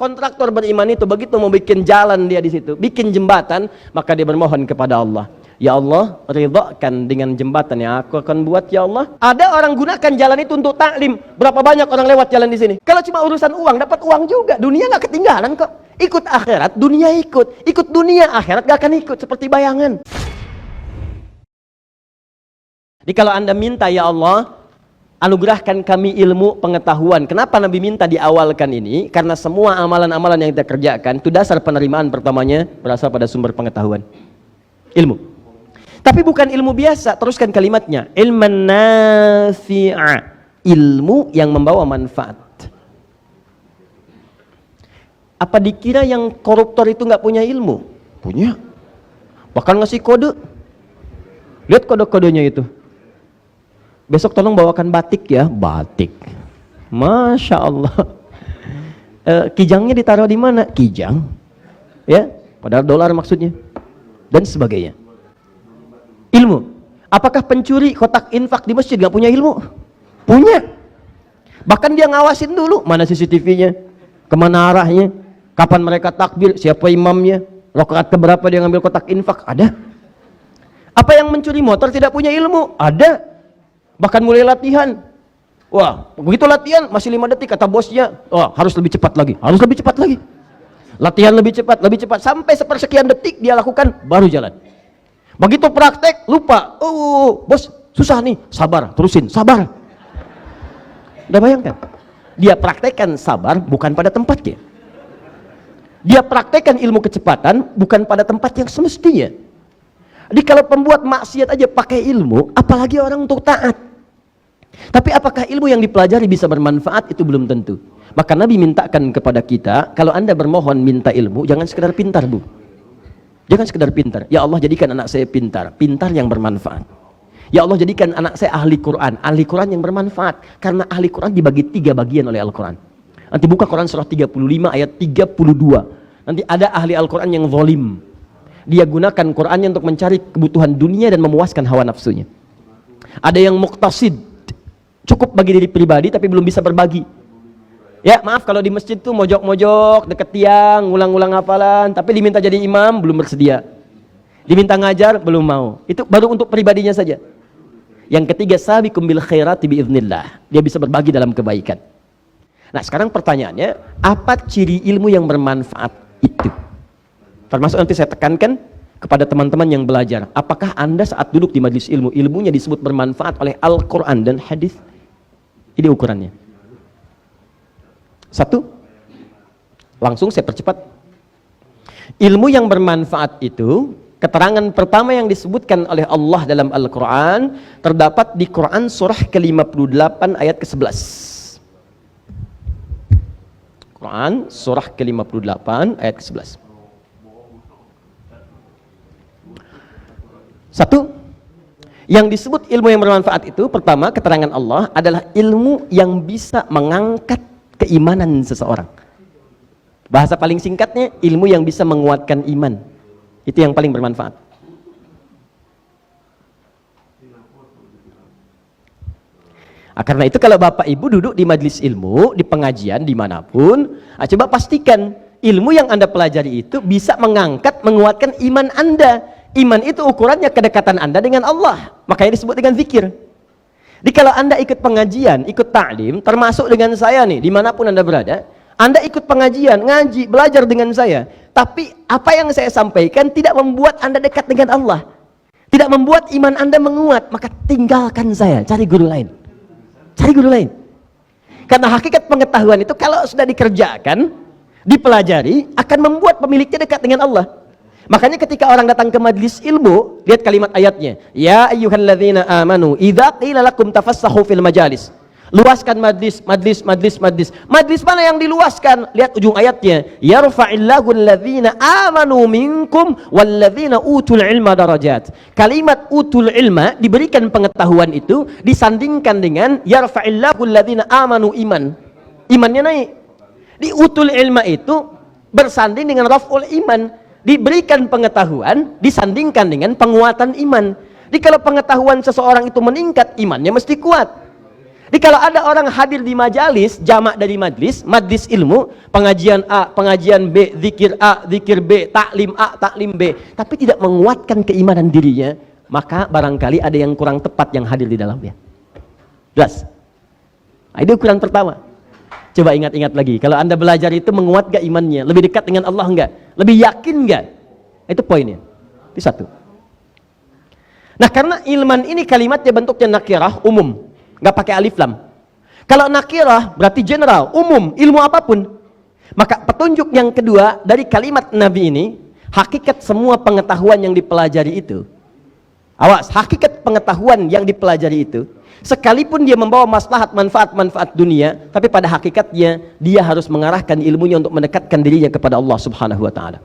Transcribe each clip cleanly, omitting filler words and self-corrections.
Kontraktor beriman itu begitu mau bikin jalan dia di situ, bikin jembatan, maka dia bermohon kepada Allah. Ya Allah, ridhakan dengan jembatan yang aku akan buat, ya Allah. Ada orang gunakan jalan itu untuk taklim. Berapa banyak orang lewat jalan di sini? Kalau cuma urusan uang, dapat uang juga. Dunia nggak ketinggalan kok. Ikut akhirat, dunia ikut. Ikut dunia, akhirat nggak akan ikut. Seperti bayangan. Jadi kalau Anda minta, ya Allah, anugerahkan kami ilmu pengetahuan. Kenapa Nabi minta diawalkan ini? Karena semua amalan-amalan yang kita kerjakan, itu dasar penerimaan pertamanya berasal pada sumber pengetahuan. Ilmu. Tapi bukan ilmu biasa, teruskan kalimatnya. Ilman nafi'a. Ilmu yang membawa manfaat. Apa dikira yang koruptor itu nggak punya ilmu? Punya. Bahkan ngasih kode. Lihat kode-kodenya itu. Besok tolong bawakan batik ya. Batik. Masya Allah. Kijangnya ditaruh di mana? Kijang. Ya, padahal dolar maksudnya. Dan sebagainya. Ilmu. Apakah pencuri kotak infak di masjid gak punya ilmu? Punya. Bahkan dia ngawasin dulu. Mana CCTV-nya? Kemana arahnya? Kapan mereka takbir? Siapa imamnya? Rakaat keberapa dia ngambil kotak infak? Ada. Apa yang mencuri motor tidak punya ilmu? Ada. Bahkan mulai latihan. Wah, begitu latihan masih 5 detik kata bosnya. Wah, harus lebih cepat lagi. Harus lebih cepat lagi. Latihan lebih cepat, lebih cepat. Sampai sepersekian detik dia lakukan, baru jalan. Begitu praktek, lupa. Oh, bos, susah nih. Sabar, terusin, sabar. Udah bayangkan? Dia praktekkan sabar bukan pada tempatnya. Dia praktekkan ilmu kecepatan bukan pada tempat yang semestinya. Jadi kalau pembuat maksiat aja pakai ilmu, apalagi orang untuk taat. Tapi apakah ilmu yang dipelajari bisa bermanfaat? Itu belum tentu. Maka Nabi mintakan kepada kita, kalau Anda bermohon minta ilmu, jangan sekedar pintar, Bu. Jangan sekedar pintar. Ya Allah, jadikan anak saya pintar, pintar yang bermanfaat. Ya Allah, jadikan anak saya ahli Quran, ahli Quran yang bermanfaat. Karena ahli Quran dibagi 3 bagian oleh Al-Quran. Nanti buka Quran surah 35 ayat 32. Nanti ada ahli Al-Quran yang zalim. Dia gunakan Qurannya untuk mencari kebutuhan dunia dan memuaskan hawa nafsunya. Ada yang muqtasid, cukup bagi diri pribadi tapi belum bisa berbagi. Ya maaf kalau di masjid tuh mojok-mojok, deket tiang, ngulang-ngulang hafalan, tapi diminta jadi imam, belum bersedia. Diminta ngajar, belum mau. Itu baru untuk pribadinya saja. Yang ketiga, sabiqum bil khairati biiznillah. Dia bisa berbagi dalam kebaikan. Nah sekarang pertanyaannya, apa ciri ilmu yang bermanfaat itu? Termasuk nanti saya tekankan kepada teman-teman yang belajar. Apakah Anda saat duduk di majelis ilmu, ilmunya disebut bermanfaat oleh Al-Quran dan hadis? Ini ukurannya. 1, langsung saya percepat. Ilmu yang bermanfaat itu, keterangan pertama yang disebutkan oleh Allah dalam Al-Quran terdapat di Quran surah ke-58 ayat ke-11. Quran surah ke-58 ayat ke-11. 1, yang disebut ilmu yang bermanfaat itu, pertama keterangan Allah adalah ilmu yang bisa mengangkat keimanan seseorang. Bahasa paling singkatnya, ilmu yang bisa menguatkan iman. Itu yang paling bermanfaat. Karena itu kalau Bapak Ibu duduk di majelis ilmu, di pengajian, dimanapun, coba pastikan ilmu yang Anda pelajari itu bisa mengangkat, menguatkan iman Anda. Iman itu ukurannya kedekatan Anda dengan Allah. Makanya disebut dengan zikir. Jadi kalau Anda ikut pengajian, ikut ta'lim, termasuk dengan saya nih, dimanapun Anda berada, Anda ikut pengajian, ngaji, belajar dengan saya, tapi apa yang saya sampaikan tidak membuat Anda dekat dengan Allah, tidak membuat iman Anda menguat, maka tinggalkan saya, cari guru lain. Cari guru lain. Karena hakikat pengetahuan itu kalau sudah dikerjakan, dipelajari, akan membuat pemiliknya dekat dengan Allah. Makanya ketika orang datang ke majlis ilmu, lihat kalimat ayatnya. Ya ayyuhalladzina amanu, idza qila lakum tafassahu fil majalis. Luaskan majlis. Majlis mana yang diluaskan? Lihat ujung ayatnya. Yarfa'illahu alladzina amanu minkum walladzina utul ilma darajat. Kalimat utul ilma, diberikan pengetahuan itu disandingkan dengan yarfa'illahu alladzina amanu iman. Imannya naik. Di utul ilma itu bersanding dengan raf'ul iman. Diberikan pengetahuan disandingkan dengan penguatan iman. Jadi kalau pengetahuan seseorang itu meningkat, imannya mesti kuat. Jadi kalau ada orang hadir di majalis, jamak dari majlis ilmu, pengajian A, pengajian B, zikir A, zikir B, taklim A, taklim B, tapi tidak menguatkan keimanan dirinya, maka barangkali ada yang kurang tepat yang hadir di dalamnya. Jelas? Nah, itu ukuran pertama. Coba ingat-ingat lagi, kalau Anda belajar itu menguat gak imannya? Lebih dekat dengan Allah enggak? Lebih yakin enggak? Itu poinnya. Itu satu. Nah, karena ilman ini kalimatnya bentuknya nakirah, umum, nggak pakai alif lam. Kalau nakirah berarti general, umum, ilmu apapun. Maka petunjuk yang kedua dari kalimat Nabi ini, hakikat semua pengetahuan yang dipelajari itu. Awas, hakikat pengetahuan yang dipelajari itu, sekalipun dia membawa maslahat manfaat dunia, tapi pada hakikatnya dia harus mengarahkan ilmunya untuk mendekatkan dirinya kepada Allah Subhanahu wa taala.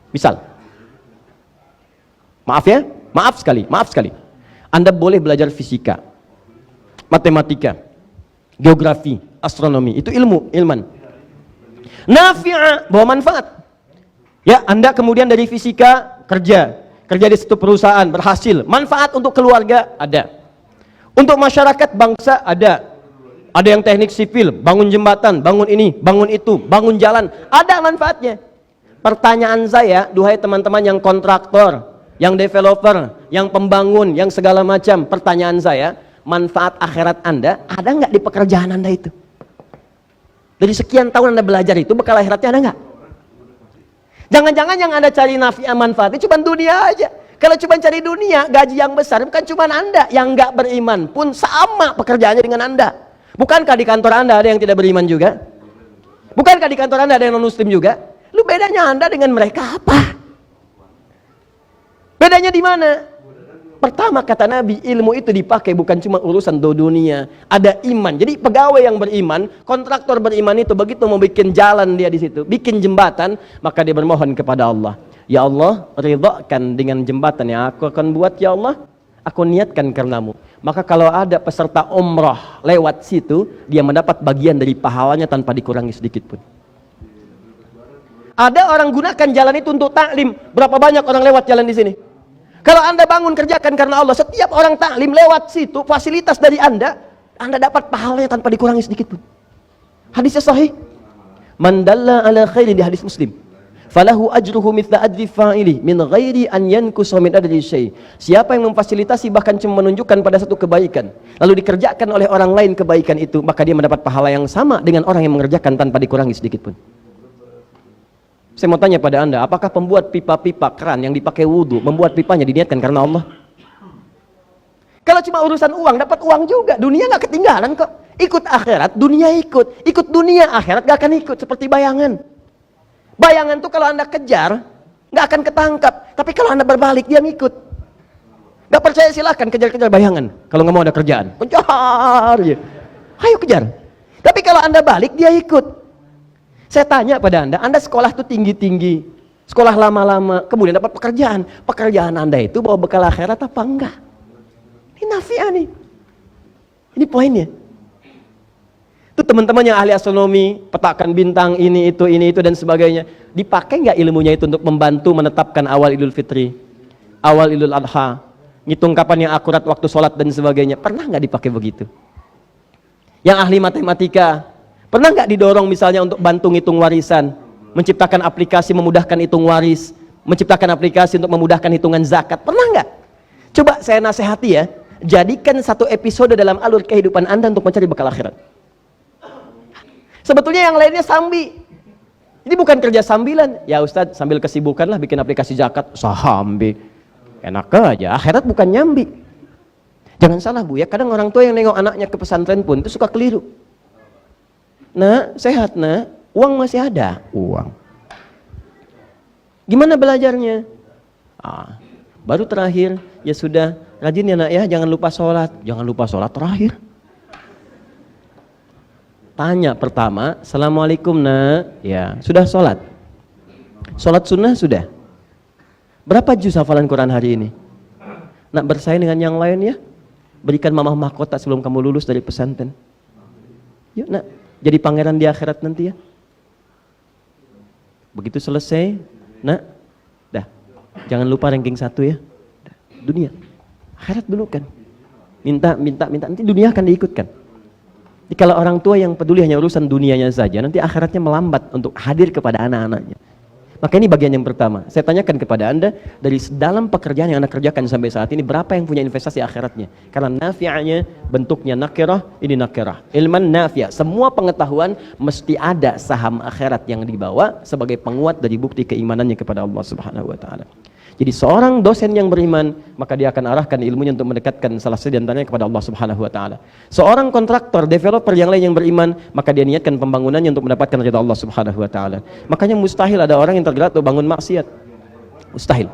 Misal, maaf sekali. Anda boleh belajar fisika, matematika, geografi, astronomi, itu ilman. Nafi'a, bawa manfaat. Ya, Anda kemudian dari fisika kerja di satu perusahaan, berhasil, manfaat untuk keluarga ada. Untuk masyarakat bangsa ada. Ada yang teknik sipil, bangun jembatan, bangun ini, bangun itu, bangun jalan, ada manfaatnya. Pertanyaan saya, duhai teman-teman yang kontraktor, yang developer, yang pembangun, yang segala macam, pertanyaan saya, manfaat akhirat Anda ada nggak di pekerjaan Anda itu? Dari sekian tahun Anda belajar itu, bekal akhiratnya ada nggak? Jangan-jangan yang Anda cari nafi'ah manfaatnya cuma dunia aja. Kalau cuma cari dunia, gaji yang besar, bukan cuma Anda yang nggak beriman pun sama pekerjaannya dengan Anda. Bukankah di kantor Anda ada yang tidak beriman juga? Bukankah di kantor Anda ada yang non-muslim juga? Lu bedanya Anda dengan mereka apa? Bedanya di mana? Pertama kata Nabi, ilmu itu dipakai bukan cuma urusan dunia, ada iman. Jadi pegawai yang beriman, kontraktor beriman itu begitu mau bikin jalan dia di situ, bikin jembatan, maka dia bermohon kepada Allah. Ya Allah, ridhakan dengan jembatan yang aku akan buat, ya Allah, aku niatkan karenamu. Maka kalau ada peserta umrah lewat situ, dia mendapat bagian dari pahalanya tanpa dikurangi sedikit pun. Ada orang gunakan jalan itu untuk taklim. Berapa banyak orang lewat jalan di sini? Kalau Anda bangun kerjakan karena Allah, setiap orang taklim lewat situ, fasilitas dari Anda dapat pahalanya tanpa dikurangi sedikit pun. Hadisnya sahih. Man dalla ala khairin, di hadis Muslim. Falahu ajruhu mithla ajri fa'ili min ghairi an yankusa min ajri syai'. Siapa yang memfasilitasi bahkan cuma menunjukkan pada satu kebaikan, lalu dikerjakan oleh orang lain kebaikan itu, maka dia mendapat pahala yang sama dengan orang yang mengerjakan tanpa dikurangi sedikit pun. Saya mau tanya pada Anda, apakah pembuat pipa-pipa keran yang dipakai wudhu, membuat pipanya diniatkan karena Allah? Kalau cuma urusan uang, dapat uang juga, dunia nggak ketinggalan kok. Ikut akhirat, dunia ikut dunia, akhirat gak akan ikut, seperti bayangan. Bayangan tuh kalau Anda kejar, nggak akan ketangkap. Tapi kalau Anda berbalik, dia ngikut. Nggak percaya silahkan kejar-kejar bayangan. Kalau nggak mau ada kerjaan, kejar ya. Ayo kejar. Tapi kalau Anda balik, dia ikut. Saya tanya pada Anda sekolah tuh tinggi-tinggi, sekolah lama-lama, kemudian dapat pekerjaan. Pekerjaan Anda itu bawa bekal akhirat apa enggak? Ini nafi'ah nih. Ini poinnya. Itu teman-teman yang ahli astronomi, petakan bintang, ini itu dan sebagainya. Dipakai nggak ilmunya itu untuk membantu menetapkan awal Idul Fitri, awal Idul Adha, ngitung kapan yang akurat waktu sholat dan sebagainya? Pernah nggak dipakai begitu? Yang ahli matematika, pernah nggak didorong misalnya untuk bantu ngitung warisan, menciptakan aplikasi memudahkan hitung waris, menciptakan aplikasi untuk memudahkan hitungan zakat? Pernah nggak? Coba saya nasihati ya, jadikan satu episode dalam alur kehidupan Anda untuk mencari bekal akhirat. Sebetulnya yang lainnya sambi. Ini bukan kerja sambilan. Ya Ustadz, sambil kesibukan lah bikin aplikasi zakat. Sambi. Enak aja, akhirat bukan nyambi. Jangan salah Bu ya, kadang orang tua yang nengok anaknya ke pesantren pun itu suka keliru. Nah, sehat nah, uang masih ada. Uang. Gimana belajarnya? Baru terakhir, ya sudah, rajin ya nak ya, jangan lupa sholat. Jangan lupa sholat terakhir. Tanya pertama, Assalamualaikum nak, ya sudah sholat? Sholat sunnah sudah? Berapa juz hafalan Quran hari ini? Nak bersaing dengan yang lain ya? Berikan mamah mahkota sebelum kamu lulus dari pesantren. Yuk nak, jadi pangeran di akhirat nanti ya. Begitu selesai, nak, dah, jangan lupa ranking 1 ya. Dunia, akhirat dulu kan. Minta, nanti dunia akan diikutkan. Jadi kalau orang tua yang peduli hanya urusan dunianya saja, nanti akhiratnya melambat untuk hadir kepada anak-anaknya. Maka ini bagian yang pertama. Saya tanyakan kepada Anda, dari dalam pekerjaan yang Anda kerjakan sampai saat ini, berapa yang punya investasi akhiratnya? Karena nafi'anya bentuknya nakirah, ini nakirah. Ilman nafi'ah. Semua pengetahuan mesti ada saham akhirat yang dibawa sebagai penguat dari bukti keimanannya kepada Allah Subhanahu wa taala. Jadi seorang dosen yang beriman, maka dia akan arahkan ilmunya untuk mendekatkan salah satu di antaranya kepada Allah Subhanahu wa taala. Seorang kontraktor, developer yang lain yang beriman, maka dia niatkan pembangunannya untuk mendapatkan ridha Allah Subhanahu wa taala. Makanya mustahil ada orang yang tergerak untuk bangun maksiat. Mustahil.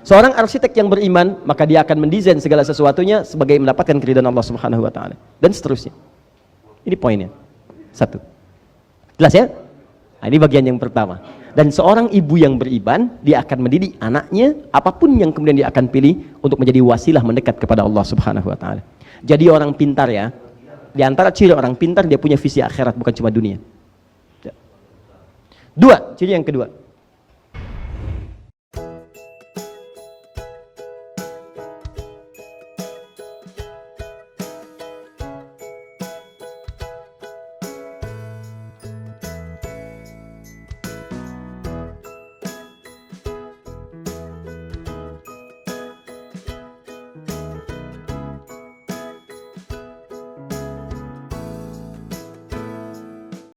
Seorang arsitek yang beriman, maka dia akan mendesain segala sesuatunya sebagai mendapatkan keridhaan Allah Subhanahu wa taala, dan seterusnya. Ini poinnya. Satu. Jelas ya? Nah, ini bagian yang pertama. Dan seorang ibu yang beriman, dia akan mendidik anaknya apapun yang kemudian dia akan pilih untuk menjadi wasilah mendekat kepada Allah Subhanahu wa taala. Jadi orang pintar ya. Di antara ciri orang pintar, dia punya visi akhirat, bukan cuma dunia. Dua, ciri yang kedua.